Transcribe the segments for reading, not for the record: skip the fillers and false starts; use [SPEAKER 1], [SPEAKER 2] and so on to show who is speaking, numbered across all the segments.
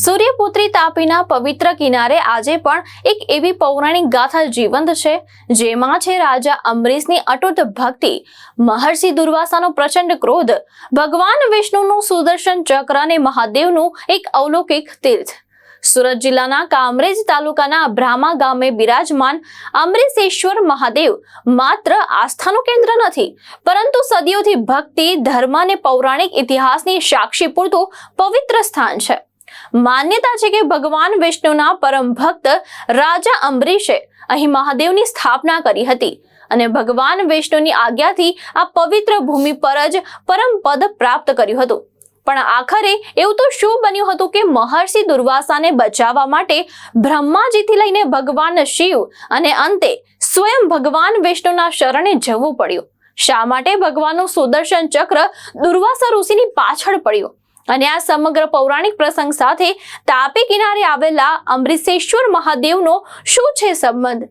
[SPEAKER 1] સૂર્યપુત્રી તાપીના પવિત્ર કિનારે આજે પણ એક એવી પૌરાણિક ગાથા જીવંત છે, જેમાં છે રાજા અંબરીશની અતૂટ ભક્તિ, મહર્ષિ દુર્વાસાનો પ્રચંડ ક્રોધ, ભગવાન વિષ્ણુનું સુદર્શન ચક્ર અને મહાદેવનું એક અલૌકિક તીર્થ. સુરત જિલ્લાના કામરેજ તાલુકાના અબ્રામા ગામે બિરાજમાન અંબરીશેશ્વર મહાદેવ માત્ર આસ્થાનું કેન્દ્ર નથી, પરંતુ સદીઓથી ભક્તિ, ધર્મ અને પૌરાણિક ઇતિહાસની સાક્ષી પૂરતું પવિત્ર સ્થાન છે. માન્યતા છે કે ભગવાન વિષ્ણુના પરમ ભક્ત રાજા અંબરીશે અહીં મહાદેવની સ્થાપના કરી હતી અને ભગવાન વિષ્ણુની આજ્ઞાથી આ પવિત્ર ભૂમિ પર જ પરમ પદ પ્રાપ્ત કર્યું હતું. પણ આખરે એવું તો શું બન્યું હતું કે મહર્ષિ દુર્વાસાને બચાવવા માટે બ્રહ્માજીથી લઈને ભગવાન શિવ અને અંતે સ્વયં ભગવાન વિષ્ણુના શરણે જવું પડ્યું. શા માટે ભગવાનનું સુદર્શન ચક્ર દુર્વાસા ઋષિની પાછળ પડ્યું? અને આ સમગ્ર પૌરાણિક પ્રસંગ સાથે તાપી કિનારે આવેલા અંબરીશેશ્વર મહાદેવનો શું છે સંબંધ?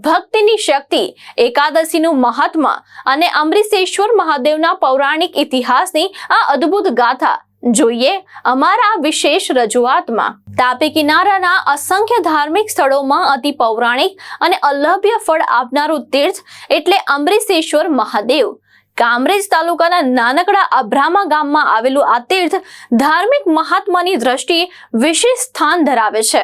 [SPEAKER 1] ભક્તિની શક્તિ, એકાદશીનું મહાત્મા અને અંબરીશેશ્વર મહાદેવના પૌરાણિક ઇતિહાસની આ અદ્ભુત ગાથા જોઈએ અમારા વિશેષ રજૂઆતમાં. તાપી કિનારાના અસંખ્ય ધાર્મિક સ્થળોમાં અતિ પૌરાણિક અને અલભ્ય ફળ આપનારું તીર્થ એટલે અંબરીશેશ્વર મહાદેવ. કામરેજ તાલુકાના નાનકડા અબ્રામા ગામમાં આવેલું આ તીર્થ ધાર્મિક મહાત્માની દ્રષ્ટિએ વિશેષ સ્થાન ધરાવે છે.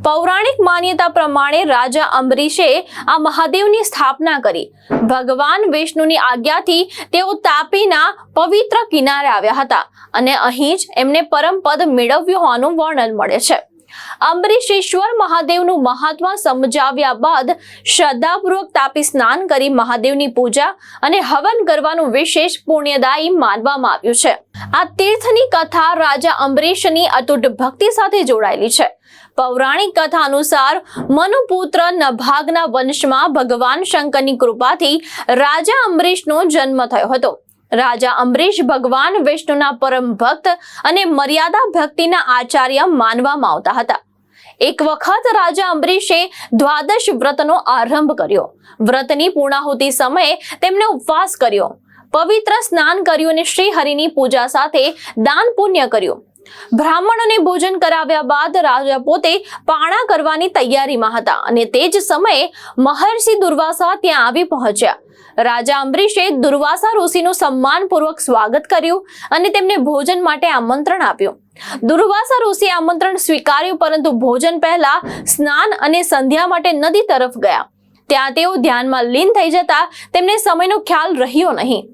[SPEAKER 1] પૌરાણિક માન્યતા પ્રમાણે રાજા અંબરીશે આ મહાદેવની સ્થાપના કરી. ભગવાન વિષ્ણુની આજ્ઞાથી તેઓ તાપીના પવિત્ર કિનારે આવ્યા હતા અને અહીં જ એમને પરમ પદ મેળવ્યું હોવાનું વર્ણન મળે છે. અંબરીશેશ્વર મહાદેવનું મહાત્મા સમજાવ્યા બાદ શ્રદ્ધાપૂર્વક તાપી સ્નાન કરી મહાદેવની પૂજા અને હવન કરવાનું વિશેષ પુણ્યદાયી માનવામાં આવ્યું છે. આ તીર્થની કથા રાજા અંબરીશની અતૂટ ભક્તિ સાથે જોડાયેલી છે. પૌરાણિક કથા અનુસાર મનુપુત્ર નભાગના વંશમાં ભગવાન શંકરની કૃપાથી રાજા અંબરીશનો જન્મ થયો હતો. રાજા અંબરીશ ભગવાન વિષ્ણુના પરમ ભક્ત અને મર્યાદા ભક્તિના આચાર્ય માનવામાં આવતા હતા. એક વખત રાજા અંબરીશે દ્વાદશ વ્રતનો આરંભ કર્યો. વ્રતની પૂર્ણાહુતિ સમયે તેમણે ઉપવાસ કર્યો, પવિત્ર સ્નાન કર્યું અને શ્રી હરિની પૂજા સાથે દાન પુણ્ય કર્યું. બ્રાહ્મણોને ભોજન કરાવ્યા બાદ રાજા પોતે પાણા કરવાની તૈયારીમાં હતા અને તે જ સમયે મહર્ષિ દુર્વાસા ત્યાં આવી પહોંચ્યા. રાજા અંબરીશે દુર્વાસા ઋષિનું સન્માનપૂર્વક સ્વાગત કર્યું અને તેમને ભોજન માટે આમંત્રણ આપ્યું. દુર્વાસા ઋષિએ આમંત્રણ સ્વીકાર્યું, પરંતુ ભોજન પહેલા સ્નાન અને સંધ્યા માટે નદી તરફ ગયા. ત્યાં તેઓ ધ્યાનમાં લીન થઈ જતા તેમને સમયનો ખ્યાલ રહ્યો નહીં.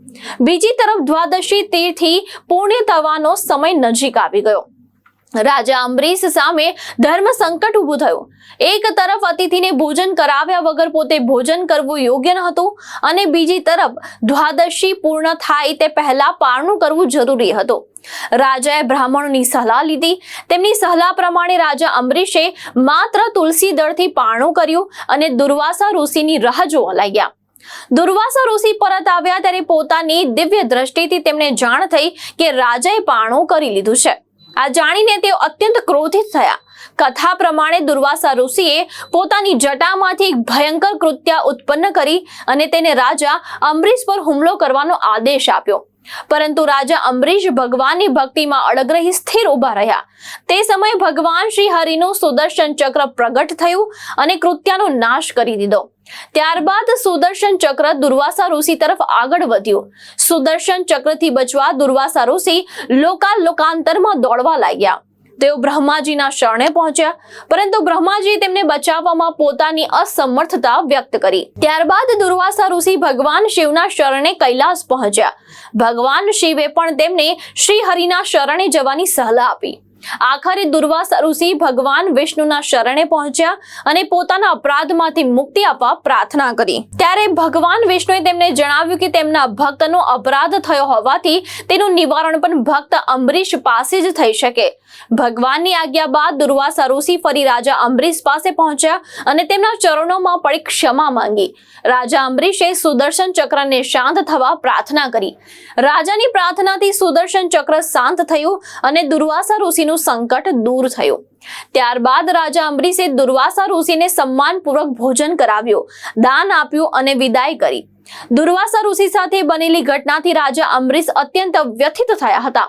[SPEAKER 1] બીજી તરફ દ્વાદશી તિથિ પૂર્ણ થવાનો સમય નજીક આવી ગયો. રાજા અંબરીશ સામે ધર્મ સંકટ ઊભું થયું. એક તરફ અતિથિને ભોજન કરાવ્યા વગર પોતે ભોજન કરવું યોગ્ય ન હતું અને બીજી તરફ દ્વાદશી પૂર્ણ થાય તે પહેલા પારણું કરવું જરૂરી હતું. રાજાએ બ્રાહ્મણોની સલાહ લીધી. તેમની સલાહ પ્રમાણે રાજા અંબરીશે માત્ર તુલસી દળથી પારણું કર્યું અને દુર્વાસા ઋષિની રાહ જોવા લાગ્યા. દુર્વાસા ઋષિ પરત આવ્યા ત્યારે પોતાની દિવ્ય દ્રષ્ટિથી તેમને જાણ થઈ કે રાજાએ પારણું કરી લીધું છે. આ જાણીને તેઓ અત્યંત ક્રોધિત થયા. કથા પ્રમાણે દુર્વાસા ઋષિએ પોતાની જટામાંથી એક ભયંકર કૃત્ય ઉત્પન્ન કરી અને તેને રાજા અંબરીશ પર હુમલો કરવાનો આદેશ આપ્યો. પરંતુ રાજા અંબરીશ ભગવાનની ભક્તિમાં અડગ રહી સ્થિર ઉભા રહ્યા. તે સમયે ભગવાન શ્રી હરિનું સુદર્શન ચક્ર પ્રગટ થયું અને કૃત્યનો નાશ કરી દીધો. ત્યારબાદ સુદર્શન ચક્ર દુર્વાસા ઋષિ તરફ આગળ વધ્યું. સુદર્શન ચક્રથી બચવા દુર્વાસા ઋષિ લોકાંતરમાં દોડવા લાગ્યા. તેઓ બ્રહ્માજીના શરણે પહોંચ્યા, પરંતુ બ્રહ્માજીએ તેમને બચાવવામાં પોતાની અસમર્થતા વ્યક્ત કરી. ત્યારબાદ દુર્વાસા ઋષિ ભગવાન શિવના શરણે કૈલાસ પહોંચ્યા. ભગવાન શિવે પણ તેમને શ્રી હરિના શરણે જવાની સલાહ આપી. આખરે દુર્વાસા ઋષિ ભગવાન વિષ્ણુના શરણે પહોંચ્યા અને પોતાના અપરાધમાંથી મુક્તિ આપવા પ્રાર્થના કરી. ત્યારે ભગવાન વિષ્ણુએ તેમને જણાવ્યું કે તેમના ભક્તનો અપરાધ થયો હોવાથી તેનું નિવારણ પણ ભક્ત અંબરીશ પાસે જ થઈ શકે. ભગવાનની આજ્ઞા બાદ દુર્વાસા ઋષિ ફરી રાજા અંબરીશ પાસે પહોંચ્યા અને તેમના ચરણોમાં પડી ક્ષમા માંગી. રાજા અંબરીશે સુદર્શન ચક્રને શાંત થવા પ્રાર્થના કરી. રાજાની પ્રાર્થનાથી સુદર્શન ચક્ર શાંત થયું અને દુર્વાસા ઋષિનું સંકટ દૂર થયું. ત્યારબાદ રાજા અંબરીશે દુર્વાસા ઋષિને સન્માનપૂર્વક ભોજન કરાવ્યું, દાન આપ્યું અને વિદાય કરી. દુર્વાસા ઋષિ સાથે બનેલી ઘટનાથી રાજા અંબરીશ અત્યંત વ્યથિત થયા હતા.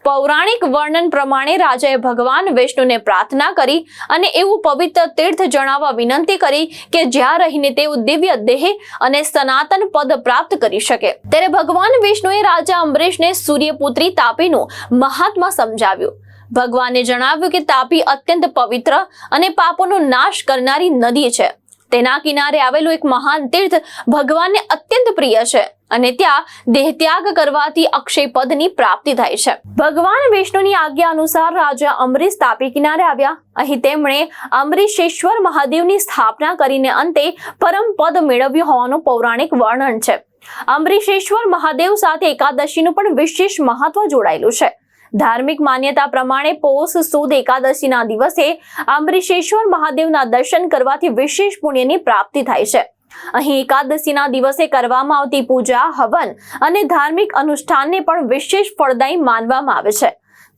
[SPEAKER 1] પૌરાણિક વર્ણન પ્રમાણે રાજાએ ભગવાન વિષ્ણુને પ્રાર્થના કરી અને એવું પવિત્ર તીર્થ જણાવવા વિનંતી કરી કે જ્યાં રહીને તેઓ દિવ્ય દેહ અને સનાતન પદ પ્રાપ્ત કરી શકે। ત્યારે ભગવાન વિષ્ણુએ રાજા અંબરીશને સૂર્યપુત્રી તાપીનું મહાત્મા સમજાવ્યું। ભગવાને જણાવ્યું કે તાપી અત્યંત પવિત્ર અને પાપોનો નાશ કરનારી નદી છે। તેના કિનારે આવેલું એક મહાન તીર્થ ભગવાનને અત્યંત પ્રિય છે અને ત્યાં દેહ ત્યાગ કરવાથી અક્ષય પદની પ્રાપ્તિ થાય છે। ભગવાન વિષ્ણુની આજ્ઞા અનુસાર રાજા અંબરીશ તાપી કિનારે આવ્યા। અહીં તેમણે અંબરીશેશ્વર મહાદેવની સ્થાપના કરીને અંતે પરમ પદ મેળવ્યું હોવાનું પૌરાણિક વર્ણન છે। અંબરીશેશ્વર મહાદેવ સાથે એકાદશીનું પણ વિશેષ મહત્વ જોડાયેલું છે। ધાર્મિક માન્યતા પ્રમાણે પોષ સુદ એકાદશીના દિવસે અંબરીશેશ્વર મહાદેવના દર્શન કરવાથી વિશેષ પુણ્યની પ્રાપ્તિ થાય છે। અહીં એકાદશીના દિવસે કરવામાં આવતી પૂજા, હવન અને ધાર્મિક અનુષ્ઠાનને પણ વિશેષ ફળદાયી માનવામાં આવે છે।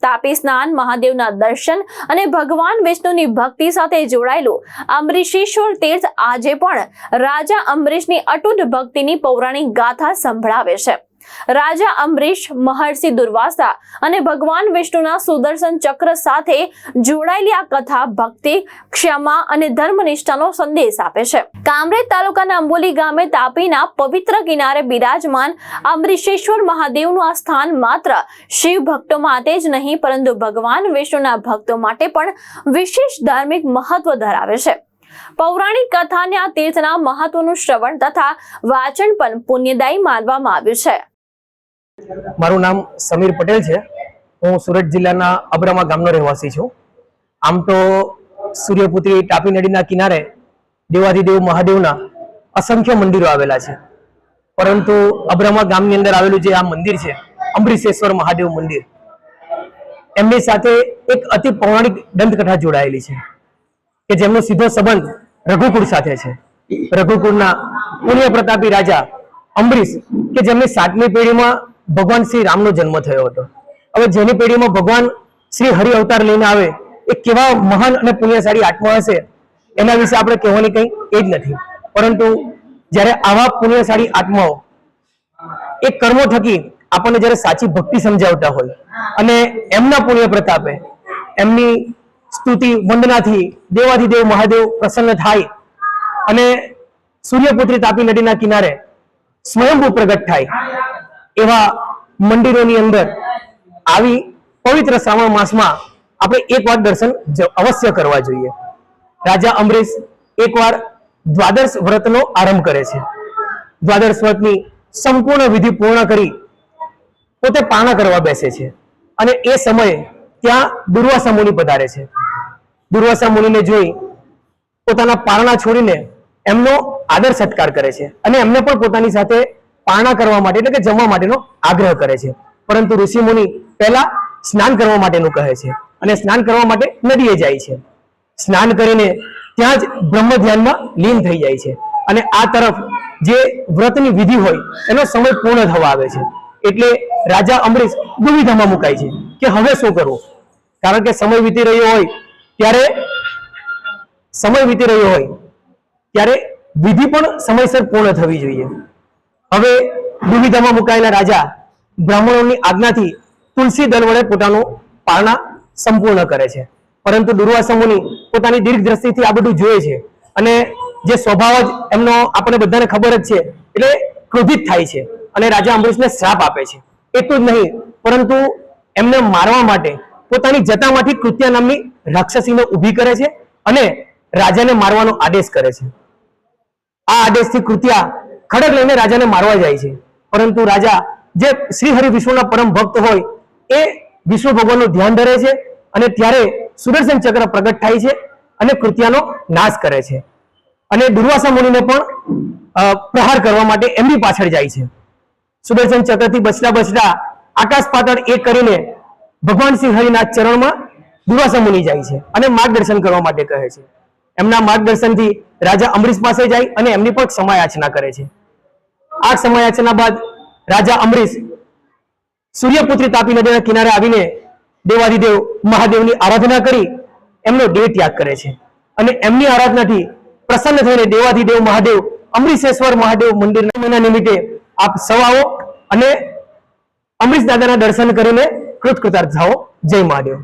[SPEAKER 1] તાપી સ્નાન, મહાદેવના દર્શન અને ભગવાન વિષ્ણુની ભક્તિ સાથે જોડાયેલું અંબરીશેશ્વર તીર્થ આજે પણ રાજા અંબરીશની અતૂટ ભક્તિની પૌરાણિક ગાથા સંભળાવે છે। રાજા અંબરીશ, મહર્ષિ દુર્વાસા અને ભગવાન વિષ્ણુના સુદર્શન ચક્ર સાથે જોડાયેલી આ કથા ભક્તિ, ક્ષમા અને ધર્મનિષ્ઠાનો સંદેશ આપે છે। કામરેજ તાલુકાના અંબોલી ગામે તાપીના પવિત્ર કિનારે બિરાજમાન અંબરીશેશ્વર મહાદેવનું આ સ્થાન માત્ર શિવ ભક્તો માટે જ નહીં પરંતુ ભગવાન વિષ્ણુના ભક્તો માટે પણ વિશેષ ધાર્મિક મહત્વ ધરાવે છે। પૌરાણિક કથાને આ તીર્થના મહત્વનું શ્રવણ તથા વાંચન પણ પુણ્યદાયી માનવામાં આવ્યું છે।
[SPEAKER 2] મારું નામ સમીર પટેલ છે। હું સુરત જિલ્લાના અબ્રામા ગામનો રહેવાસી છું। આમ તો સૂર્યપુત્રી તાપી નદીના કિનારે દેવાધિદેવ મહાદેવના અસંખ્ય મંદિરો આવેલા છે, પરંતુ અબ્રામા ગામની અંદર આવેલું જે આ મંદિર છે અંબરીશેશ્વર મહાદેવ મંદિર, એમની સાથે એક અતિ પૌરાણિક દંતકથા જોડાયેલી છે કે જેમનો સીધો સંબંધ રઘુકુળ સાથે છે। રઘુકુળના પુણ્ય પ્રતાપી રાજા અંબરીશ કે જેમની 7મી પેઢીમાં ભગવાન શ્રી રામનો જન્મ થયો હતો। હવે જેની પેઢીમાં ભગવાન શ્રી હરિ અવતાર લઈને આવે એ કેવા મહાન અને પુણ્યશાળી આત્મા હશે એના વિશે આપણે કહેવાની કંઈ એ જ નથી, પરંતુ જ્યારે આવા પુણ્યશાળી આત્માઓ એ કર્મો થકી આપણને જ્યારે સાચી ભક્તિ સમજાવતા હોય અને એમના પુણ્ય પ્રતાપે એમની સ્તુતિ વંદનાથી દેવાધિદેવ મહાદેવ પ્રસન્ન થાય અને સૂર્યપુત્રી તાપી નદીના કિનારે સ્વયંભૂ પ્રગટ થાય એવા મંદિરોની અંદર આવી પવિત્ર શ્રાવણ માસમાં આપણે એકવાર દર્શન અવશ્ય કરવા જોઈએ। રાજા અંબરીશ એકવાર દ્વાદશ વ્રતનો આરંભ કરે છે। દ્વાદશ વ્રતની સંપૂર્ણ વિધિ પૂર્ણ કરી પોતે પારણા કરવા બેસે છે અને એ સમયે ત્યાં દુર્વાસા મુનિ પધારે છે। દુર્વાસા મુનિને જોઈ પોતાના પારણા છોડીને એમનો આદર સત્કાર કરે છે અને એમને પણ પોતાની સાથે પારણા કરવા માટે એટલે કે જમવા માટેનો આગ્રહ કરે છે, પરંતુ ઋષિ મુનિ પહેલા સ્નાન કરવા માટેનું કહે છે અને સ્નાન કરવા માટે નદીએ જાય છે। સ્નાન કરીને ત્યાં જ બ્રહ્મ ધ્યાનમાં લીન થઈ જાય છે અને આ તરફ જે વ્રતની વિધિ હોય એનો સમય પૂર્ણ થવા આવે છે, એટલે રાજા અંબરીશ દુવિધામાં મુકાય છે કે હવે શું કરવું, કારણ કે સમય વીતી રહ્યો હોય ત્યારે વિધિ પણ સમયસર પૂર્ણ થવી જોઈએ। હવે દુવિધામાં મુકાયેલા રાજા બ્રાહ્મણોની આજ્ઞાથી તુલસી દળ વડે પોતાનું પારણા સંપૂર્ણ કરે છે, પરંતુ દુર્વાસા મુનિ પોતાની દીર્ઘ દ્રષ્ટિથી આ બધું જોઈએ છે અને જે સ્વભાવ જ એમનો આપણને બધાને ખબર જ છે એટલે ક્રોધિત થાય છે અને રાજા અંબરીશને શ્રાપ આપે છે। એટલું જ નહીં પરંતુ એમને મારવા માટે પોતાની જટામાંથી કૃત્યા નામની રાક્ષસીને ઊભી કરે છે અને રાજાને મારવાનો આદેશ કરે છે। આ આદેશથી કૃત્યા ખડક લઈને રાજાને મારવા જાય છે, પરંતુ રાજા જે શ્રી હરિ વિષ્ણુના પરમ ભક્ત હોય એ વિષ્ણુ ભગવાનનું ધ્યાન ધરે છે અને ત્યારે સુદર્શન ચક્ર પ્રગટ થાય છે અને કૃત્યાનો નાશ કરે છે અને દુર્વાસા મુનિને પણ પ્રહાર કરવા માટે એમની પાછળ જાય છે। સુદર્શન ચક્રથી બચતા બચતા આકાશ પાતાળ એક કરીને ભગવાન શ્રી હરિના ચરણમાં દુર્વાસા મુનિ જાય છે અને માર્ગદર્શન કરવા માટે કહે છે। એમના માર્ગદર્શનથી રાજા અંબરીશ પાસે જાય અને એમની પણ ક્ષમા યાચના કરે છે। આ ક્ષમા યાચના બાદ રાજા અંબરીશ સૂર્યપુત્રી તાપી નદીના કિનારે આવીને દેવાધિદેવ મહાદેવની આરાધના કરી એમનો દેહ ત્યાગ કરે છે અને એમની આરાધનાથી પ્રસન્ન થઈને દેવાધિદેવ મહાદેવ અંબરીશેશ્વર મહાદેવ મંદિરના નિમિત્તે આપ સૌ આવો અને અંબરીશ દાદાના દર્શન કરીને કૃતકૃતાર્થ થાઓ. જય મહાદેવ.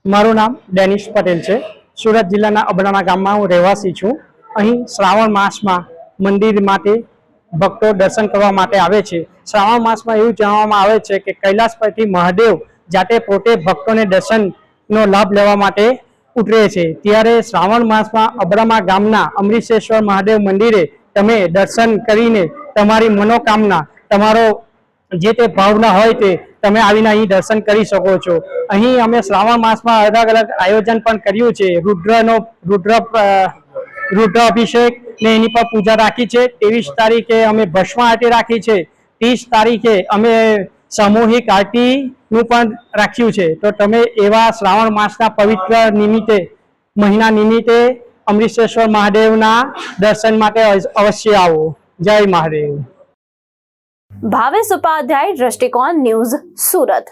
[SPEAKER 3] મારું નામ ડેનિશ પટેલ છે. સુરત જિલ્લાના અબડાણા ગામમાં હું રહેવાસી છું. અહીં શ્રાવણ માસમાં મંદિર માટે ભક્તો દર્શન કરવા માટે આવે છે. શ્રાવણ માસમાં એવું જાણવામાં આવે છે કે કૈલાસ પરથી મહાદેવ જાતે પોતે ભક્તોને દર્શનનો લાભ લેવા માટે ઉતરે છે. ત્યારે શ્રાવણ માસમાં અબડાણા ગામના અમરીશેશ્વર મહાદેવ મંદિરે તમે દર્શન કરીને તમારી મનોકામના, તમારો જે તે ભાવના હોય તે તમે આવીને અહીં દર્શન કરી શકો છો. અહીં અમે શ્રાવણ માસમાં અલગ અલગ આયોજન પણ કર્યું છે. રુદ્ર અભિષેક ને એની પર પૂજા રાખી છે. 23 તારીખે અમે ભસ્મ આરતી રાખી છે. 30 તારીખે અમે સામૂહિક આરતીનું પણ રાખ્યું છે. તો તમે એવા શ્રાવણ માસના પવિત્ર નિમિત્તે, મહિના નિમિત્તે અમરીશેશ્વર મહાદેવના દર્શન માટે અવશ્ય આવો. જય મહાદેવ.
[SPEAKER 1] ભાવેશ ઉપાધ્યાય, દ્રષ્ટિકોણ ન્યૂઝ, સુરત.